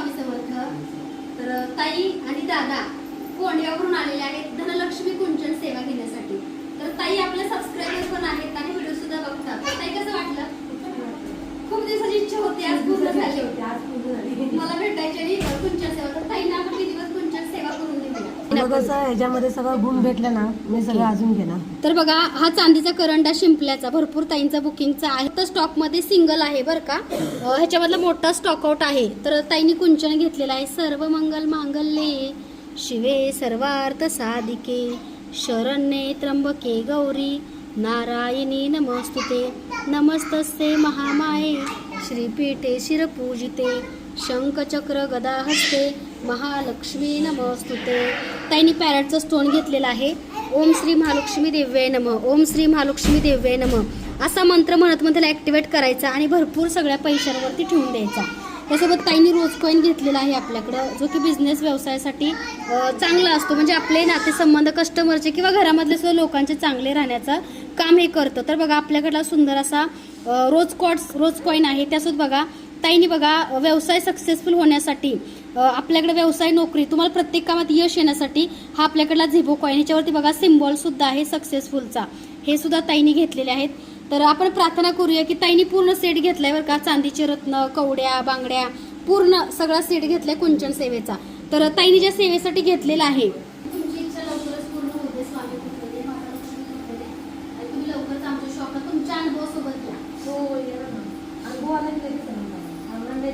स्वामी समर्थ. तर ताई आणि दादा कोंडव्यावरून आलेले आहेत धनलक्ष्मी कुंचन सेवा घेण्यासाठी. तर ताई आपले सबस्क्रायबर पण आहेत आणि व्हिडिओ सुद्धा बघतात. ताई कसं वाटलं? खूप दिवसाची इच्छा होती, आज पूर्ण झाली होती. आज पूर्ण झाली. मला भेटायची आणि कुंचन सेवा. तर ताईंना आपण किती दिवस कुंचन सेवा करून देऊया. ह्याच्यामध्ये सगळं गुण भेटलं ना, मी सगळं अजून घेणार. तर बघा हा चांदीचा करंडा शिंपल्याचा भरपूर ताईंचा बुकिंगचा आहे. तर स्टॉक मध्ये सिंगल आहे बरं का. ह्याच्यामधला मोठा स्टॉक आउट आहे. तर ताईंनी कुंचन घेतलेला आहे. सर्व मंगल मांगल्ये शिवे सर्वार्थ साधिके शरण्ये त्र्यंबके गौरी नारायणी नमस्तुते नमस्तस्ते महामाये श्रीपीठे शिरपूजिते शंखचक्र गदा हस्ते महालक्ष्मी नमस्तुते. ताईंनी पॅरटचा स्टोन घेतलेला आहे. ओम श्री महालक्ष्मी देव्ये नमः, ओम श्री महालक्ष्मी देव्ये नमः असा मंत्र म्हणत त्याला ऍक्टिव्हेट करायचा आणि भरपूर सगळ्या पैशांवरती ठेवून द्यायचा. त्यासोबत ताईंनी रोज कॉईन घेतलेला आहे आपल्याकडं, जो की बिझनेस व्यवसायासाठी चांगला असतो. म्हणजे आपले नातेसंबंध कस्टमरचे किंवा घरामधले सुद्धा लोकांचे चांगले राहण्याचं काम हे करतं. तर बघा आपल्याकडला सुंदर असा रोज कॉईन आहे. त्यासोबत बघा ताईंनी बघा व्यवसाय सक्सेसफुल होण्यासाठी आपल्याकडे व्यवसाय नोकरी तुम्हाला प्रत्येक कामात यश येण्यासाठी हा आपल्याकडला झिबो कॉईन, ह्याच्यावरती बघा सिम्बॉल सुद्धा आहे सक्सेसफुलचा, हे सुद्धा ताईंनी घेतलेले आहेत. तर आपण प्रार्थना करूया की ताईंनी पूर्ण सेट घेतलाय बरं का. चांदीचे रत्न, कवड्या, बांगड्या पूर्ण सगळा सेट घेतलाय कुंचन सेवेचा. तर ताईंनी ज्या सेवेसाठी घेतलेला आहे तुमची इच्छा लवकरच पूर्ण होते स्वामी कृपेने, माता लक्ष्मी कृपेने. आणि तुम्ही लवकरच आमच्या शॉपला तुमच्या अनुभवासोबत घ्या. हो अनुभव आला की लगेच आनंद आहे.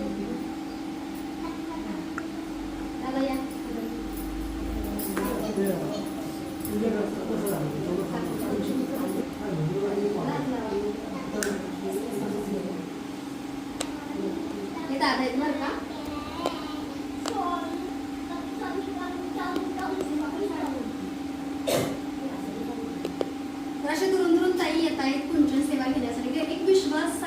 दादा या. हे दादा आहेत बरं का. तर असे दुरून दुरून ताई येत आहेत कुंचन सेवा घेण्यासाठी. एक विश्वास